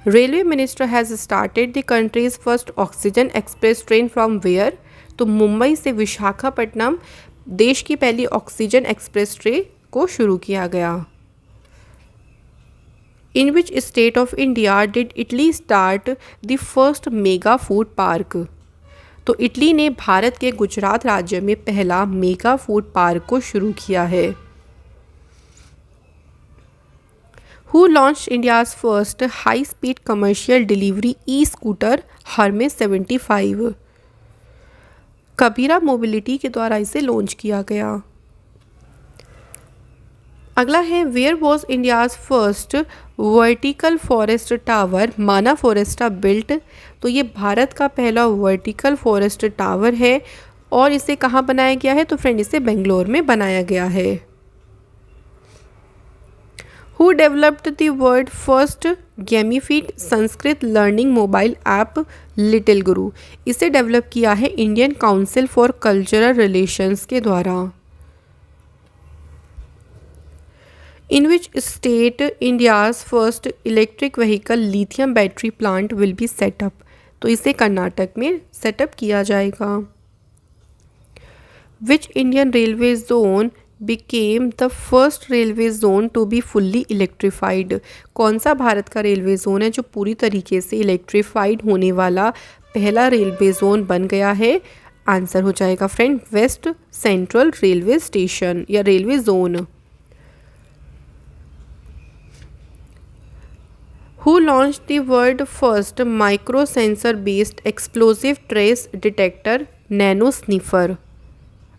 Railway Minister has started the country's first oxygen express train from where? तो मुंबई से विशाखापट्टनम देश की पहली ऑक्सीजन एक्सप्रेस ट्रेन को शुरू किया गया। In which state of India did Italy start the first mega food park? तो इटली ने भारत के गुजरात राज्य में पहला मेगा फूड पार्क को शुरू किया है। Who launched India's first high-speed commercial delivery e-scooter Hermes 75? Kabira mobility के द्वारा इसे लॉन्च किया गया। अगला है where was India's first vertical forest tower Mana Foresta built? तो ये भारत का पहला वर्टिकल फॉरेस्ट टावर है और इसे कहाँ बनाया गया है? तो फ्रेंड इसे बेंगलोर में बनाया गया है। Who developed the world first gamified Sanskrit learning mobile app little गुरु? इसे डेवलप किया है Indian council for cultural relations के द्वारा। In which state India's first electric vehicle lithium battery plant will be set up? तो इसे कर्नाटक में सेटअप किया जाएगा। Which Indian railway zone became the first railway zone to be fully electrified? कौन सा भारत का रेलवे जोन है जो पूरी तरीके से इलेक्ट्रीफाइड होने वाला पहला रेलवे जोन बन गया है? आंसर हो जाएगा friend west central railway station या railway zone. Who launched the world first micro sensor based explosive trace detector nano sniffer?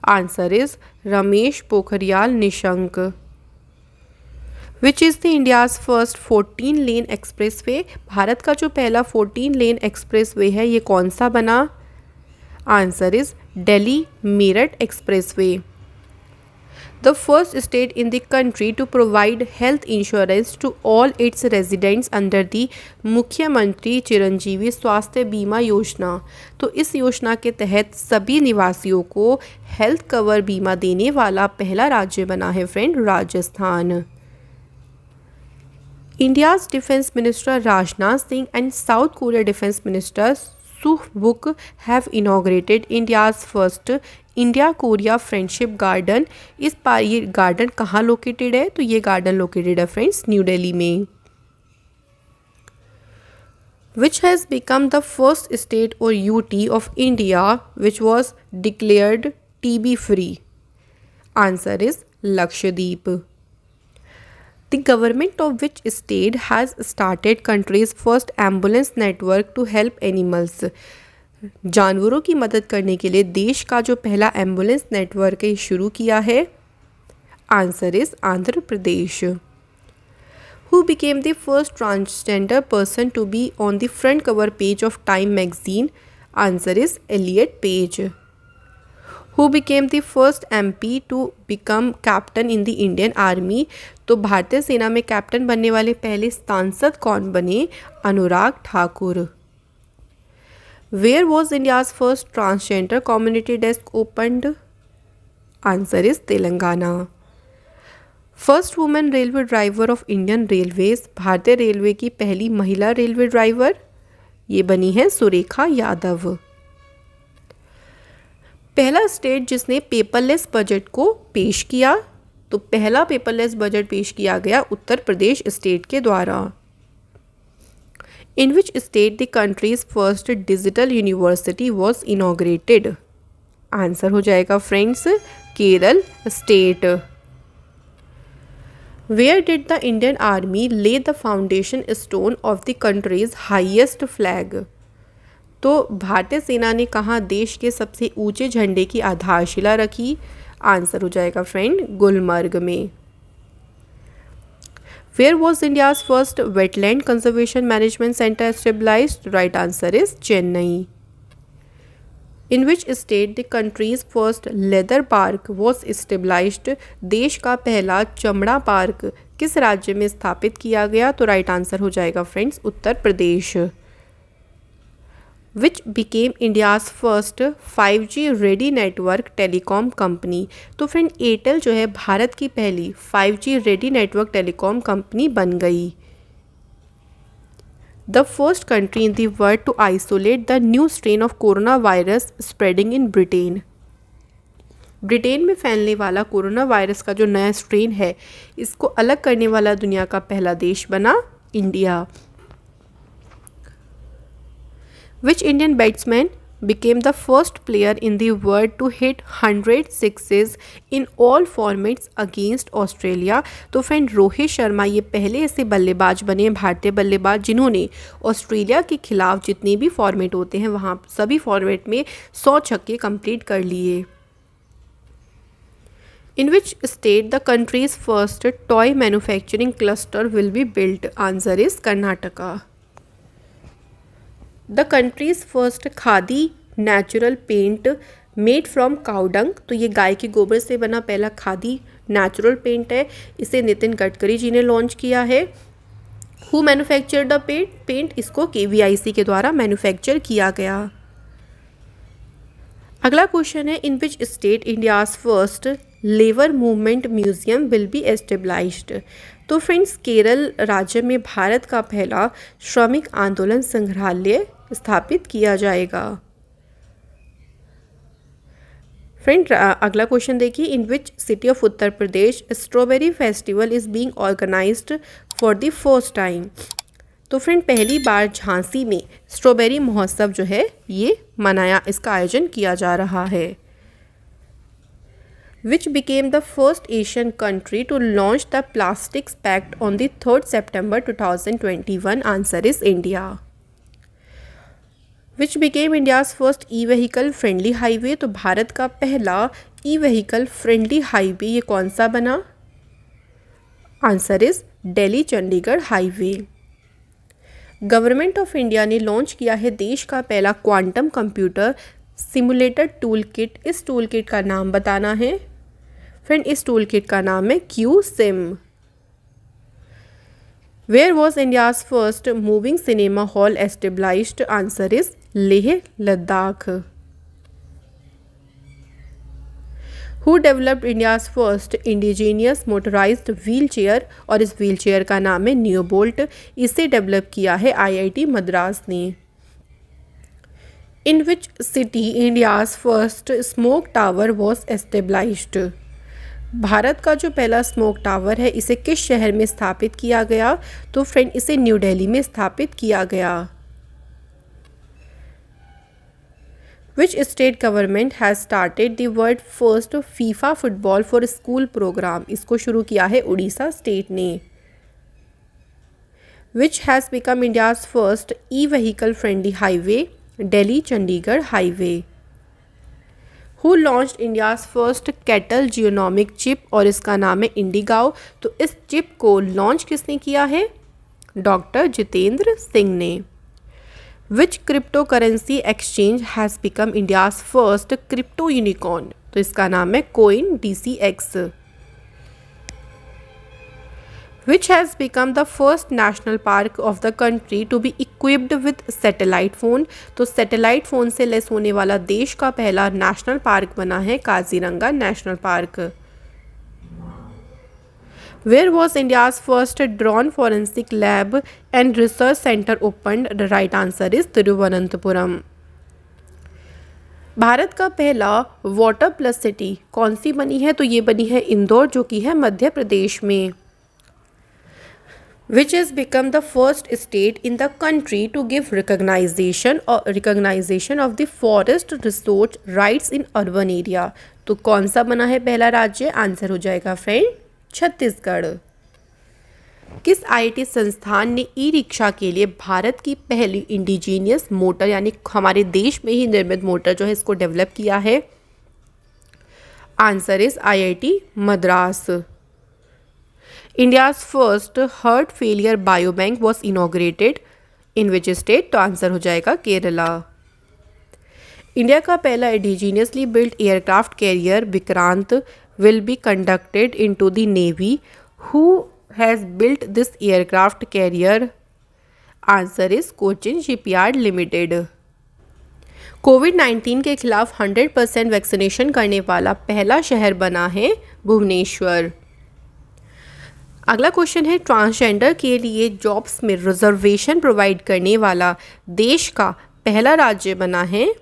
Answer is Ramesh Pokhriyal Nishank. Which is the India's first 14 lane expressway? Bharat का जो पहला 14 लेन expressway है ये कौन सा बना? Answer is Delhi Meerut expressway. The first state in the country to provide health insurance to all its residents under the मुख्यमंत्री चिरंजीवी स्वास्थ्य बीमा योजना। तो इस योजना के तहत सभी निवासियों को हेल्थ कवर बीमा देने वाला पहला राज्य बना है friend Rajasthan. India's Defense Minister Rajnath Singh and South Korea Defense Minister Suh-Wook have inaugurated India's first India Korea friendship garden. इस बार ये गार्डन कहाँ लोकेटेड है? तो ये गार्डन लोकेटेड है फ्रेंड्स न्यू दिल्ली में। Which has become the first state और UT of India which was declared TB free? Answer is Lakshadweep. The government of which state has started countries first ambulance network to help animals? जानवरों की मदद करने के लिए देश का जो पहला एम्बुलेंस नेटवर्क है शुरू किया है? Answer is Andhra Pradesh. Who became the first transgender person to be on the front cover page of Time magazine? Answer is Elliot Page. Who became the first MP to become captain in the Indian army? तो भारतीय सेना में captain बनने वाले पहले सांसद कौन बने? Anurag Thakur. Where was India's first transgender community desk opened? Answer is Telangana. First woman railway driver of Indian Railways? भारतीय रेलवे की पहली महिला रेलवे ड्राइवर ये बनी है सुरेखा यादव। पहला स्टेट जिसने पेपरलेस बजट को पेश किया? तो पहला पेपरलेस बजट पेश किया गया उत्तर प्रदेश स्टेट के द्वारा। In which state the country's first digital university was inaugurated? Answer हो जाएगा friends Kerala state. Where did the Indian Army lay the foundation stone of the country's highest flag? तो भारतीय सेना ने कहाँ देश के सबसे ऊंचे झंडे की आधारशिला रखी? आंसर हो जाएगा फ्रेंड गुलमर्ग में। Where was India's first wetland conservation management center established? Right answer is Chennai. In which state the country's first leather park was established? देश का पहला चमड़ा पार्क किस राज्य में स्थापित किया गया? तो राइट आंसर हो जाएगा friends Uttar Pradesh. Which became India's first 5G ready network telecom company? तो फ्रेंड एयरटेल जो है भारत की पहली 5G ready network telecom company बन गई। The first country in the world to isolate the new strain of corona virus spreading in Britain? Britain में फैलने वाला कोरोना वायरस का जो नया स्ट्रेन है इसको अलग करने वाला दुनिया का पहला देश बना India. Which Indian batsman became the first player in the world to hit 100 sixes in all formats against Australia? तो फ्रेंड रोहित शर्मा ये पहले ऐसे बल्लेबाज बने भारतीय बल्लेबाज जिन्होंने ऑस्ट्रेलिया के खिलाफ जितने भी फॉर्मेट होते हैं वहाँ सभी फॉर्मेट में 100 छक्के कंप्लीट कर लिए। In which state the country's first toy manufacturing cluster will be built? Answer is Karnataka. The country's first khadi natural paint made from cow dung? तो ये गाय के गोबर से बना पहला खादी नेचुरल पेंट है, इसे नितिन गडकरी जी ने लॉन्च किया है। Who manufactured the paint? इसको KVIC के द्वारा मैन्युफैक्चर किया गया। अगला क्वेश्चन है in which state India's first labour movement museum will be established? तो फ्रेंड्स केरल राज्य में भारत का पहला श्रमिक आंदोलन संग्रहालय स्थापित किया जाएगा। फ्रेंड अगला क्वेश्चन देखिए, in which city of Uttar Pradesh strawberry festival is being organised for the first time. तो फ्रेंड पहली बार झांसी में स्ट्रॉबेरी महोत्सव जो है ये मनाया, इसका आयोजन किया जा रहा है। Which became the first Asian country to launch the Plastics Pact on the 3rd September 2021? Answer is India. Which became India's first e-vehicle friendly highway? तो भारत का पहला e-vehicle friendly highway ये कौन सा बना? Answer is Delhi Chandigarh highway. Government of India ने launch किया है देश का पहला quantum computer simulator tool kit. इस टूल किट का नाम बताना है। फ्रेंड इस टूल किट का नाम है QSIM। Where was India's first moving cinema hall established? Answer is Leh Ladakh. Who developed India's first indigenous motorised wheel chair? और इस व्हील चेयर का नाम है नियोबोल्ट। इसे डेवलप किया है IIT मद्रास ने। In which city India's first smoke tower was established? Bharat का जो पहला स्मोक टावर है इसे किस शहर में स्थापित किया गया? तो फ्रेंड इसे न्यू दिल्ली में स्थापित किया गया। Which state government has started the world first FIFA football for school programme? इसको शुरू किया है उड़ीसा स्टेट ने। Which has become India's first e vehicle friendly highway? Delhi Chandigarh highway. Who launched India's first cattle genomic chip? और इसका नाम है इंडिगाओ। तो इस चिप को लॉन्च किसने किया है? डॉक्टर जितेंद्र सिंह ने। Which crypto currency exchange has become India's first crypto unicorn? तो इसका नाम है Coin DCX। Which has become the first national park of the country to be equipped with satellite phone? तो सैटेलाइट फ़ोन से less होने वाला देश का पहला नेशनल पार्क बना है Kaziranga national park. Where was India's first drone forensic lab and research center opened? The right answer is Thiruvananthapuram. Bharat का पहला वाटर प्लस सिटी कौन सी बनी है? तो ये बनी है इंदौर, जो कि है मध्य प्रदेश में। Which has become the first state in the country to give recognition of the forest resource rights in urban area? तो कौन सा बना है पहला राज्य? आंसर हो जाएगा फ्रेंड छत्तीसगढ़। किस IIT संस्थान ने ई रिक्शा के लिए भारत की पहली इंडिजीनियस मोटर यानी हमारे देश में ही निर्मित मोटर जो है इसको डेवलप किया है? Answer is IIT Madras. India's first heart failure biobank was inaugurated in which state? तो आंसर हो जाएगा केरला। इंडिया का पहला indigenously built aircraft carrier Vikrant will be conducted into the navy. Who has built this aircraft carrier? Answer is Cochin shipyard limited. कोविड-19 के खिलाफ 100% vaccination करने वाला पहला शहर बना है भुवनेश्वर। अगला क्वेश्चन है, ट्रांसजेंडर के लिए जॉब्स में रिजर्वेशन प्रोवाइड करने वाला देश का पहला राज्य बना है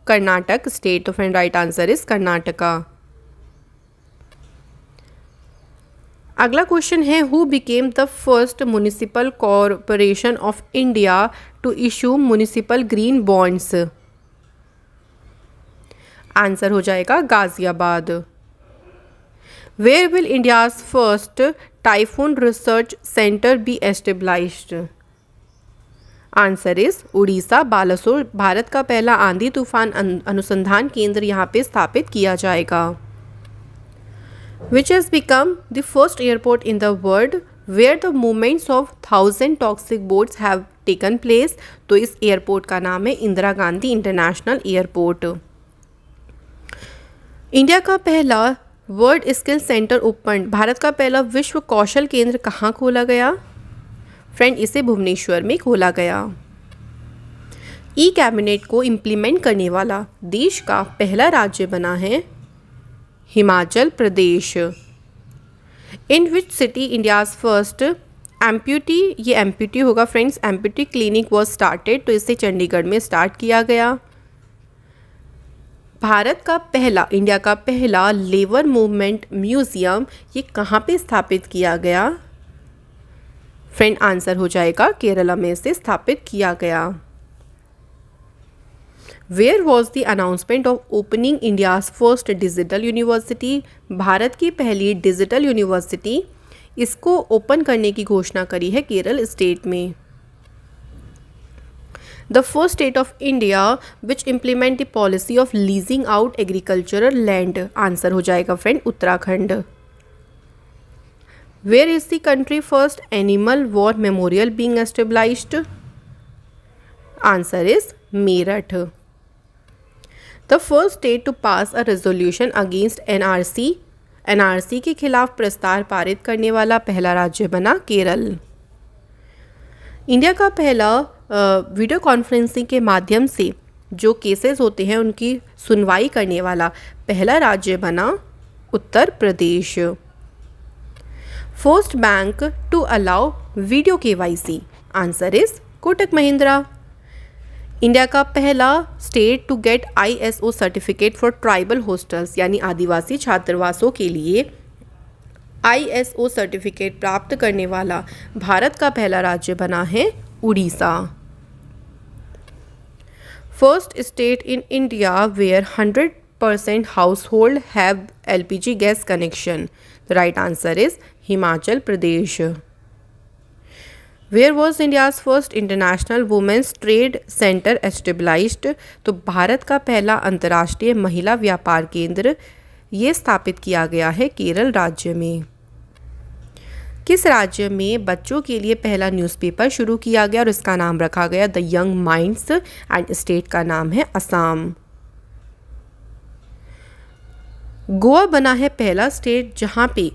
कर्नाटक स्टेट। तो friend right answer is Karnataka. अगला क्वेश्चन है, who became the first municipal corporation of India to issue municipal green bonds? Answer हो जाएगा Ghaziabad. Where will India's first typhoon research center be established? Answer is Odisha Balasore. Bharat का पहला आंधी तूफान अनुसंधान केंद्र यहाँ पे स्थापित किया जाएगा। Which has become the first airport in the world where the movements of 1000 toxic boats have taken place? तो इस एयरपोर्ट का नाम है Indira Gandhi international airport. India का पहला world skill centre open, Bharat का पहला विश्व कौशल केंद्र कहाँ खोला गया? फ्रेंड इसे भुवनेश्वर में खोला गया। ई कैबिनेट को इम्प्लीमेंट करने वाला देश का पहला राज्य बना है Himachal Pradesh. In which city India's first amputee, ये एम्प्यूटी होगा friends, amputee clinic was started. तो इसे चंडीगढ़ में स्टार्ट किया गया। इंडिया का पहला लेबर मूवमेंट म्यूजियम ये कहाँ पे स्थापित किया गया? फ्रेंड आंसर हो जाएगा केरला में से स्थापित किया गया। Where was the announcement of opening India's first digital university? Bharat की पहली डिजिटल यूनिवर्सिटी इसको ओपन करने की घोषणा करी है केरल स्टेट में। The first state of India which implement the policy of leasing out agricultural land? Answer हो जाएगा friend Uttarakhand. Where is the country first animal war memorial being established? Answer is Meerut. The first state to pass a resolution against NRC के खिलाफ प्रस्ताव पारित करने वाला पहला राज्य बना केरल। इंडिया का पहला वीडियो कॉन्फ्रेंसिंग के माध्यम से जो केसेस होते हैं उनकी सुनवाई करने वाला पहला राज्य बना Uttar Pradesh. First bank to allow video KYC? Answer is Kotak Mahindra. India का पहला state to get ISO certificate for tribal hostels यानी आदिवासी छात्रावासों के लिए ISO सर्टिफिकेट प्राप्त करने वाला भारत का पहला राज्य बना है Odisha. First state in India where 100% household have LPG gas connection? The right answer is Himachal Pradesh. Where was India's first international women's trade centre established? तो भारत का पहला अंतर्राष्ट्रीय महिला व्यापार केंद्र ये स्थापित किया गया है केरल राज्य में। किस राज्य में बच्चों के लिए पहला न्यूज़पेपर शुरू किया गया और इसका नाम रखा गया the young minds and state का नाम है असम। गोवा बना है पहला स्टेट जहां पे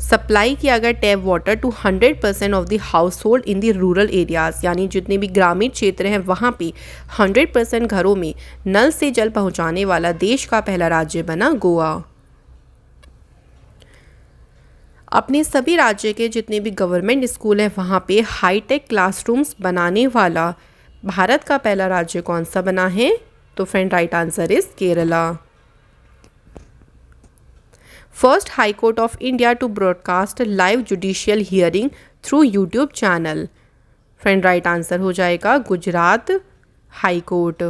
सप्लाई किया गया tap water to 100% of the household in the rural areas यानी जितने भी ग्रामीण क्षेत्र हैं वहाँ पे 100% घरों में नल से जल पहुँचाने वाला देश का पहला राज्य बना गोवा। अपने सभी राज्य के जितने भी गवर्नमेंट स्कूल हैं वहाँ पे हाईटेक क्लासरूम्स बनाने वाला भारत का पहला राज्य कौन सा बना है? तो friend right answer is Kerala. First high court of India to broadcast live judicial hearing through YouTube channel? Friend right answer हो जाएगा Gujarat high court.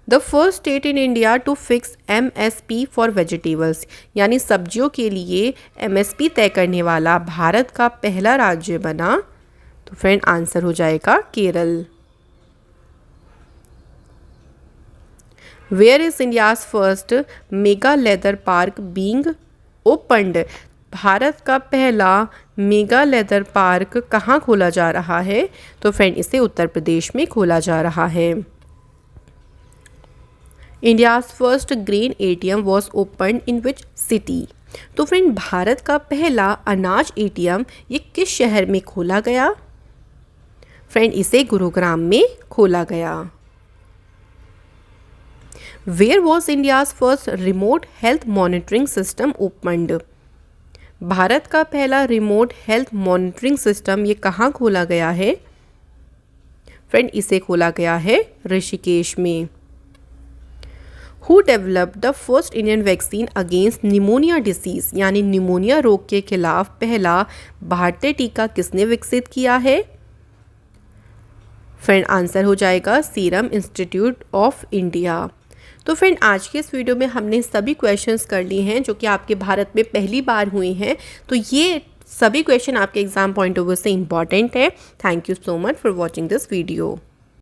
The first state in India to fix MSP for vegetables यानी सब्जियों के लिए MSP तय करने वाला भारत का पहला राज्य बना? तो फ्रेंड आंसर हो जाएगा Kerala. Where is India's first mega leather park being opened? Bharat का पहला मेगा लेदर पार्क कहाँ खोला जा रहा है? तो फ्रेंड इसे उत्तर प्रदेश में खोला जा रहा है। India's first grain ATM was opened in which city? तो फ्रेंड भारत का पहला अनाज ATM ये किस शहर में खोला गया? फ्रेंड इसे गुरुग्राम में खोला गया। Where was India's first remote health monitoring system opened? Bharat का पहला रिमोट हेल्थ मॉनिटरिंग सिस्टम ये कहाँ खोला गया है? फ्रेंड इसे खोला गया है ऋषिकेश में। Who developed the first Indian vaccine against pneumonia disease यानी निमोनिया रोग के खिलाफ पहला भारतीय टीका किसने विकसित किया है? फ्रेंड आंसर हो जाएगा सीरम इंस्टीट्यूट ऑफ इंडिया। तो फ्रेंड आज के इस वीडियो में हमने सभी क्वेश्चंस कर लिए हैं जो कि आपके भारत में पहली बार हुए हैं। तो ये सभी क्वेश्चन आपके एग्जाम पॉइंट ऑफ व्यू से इंपॉर्टेंट है। Thank you so much for watching this video.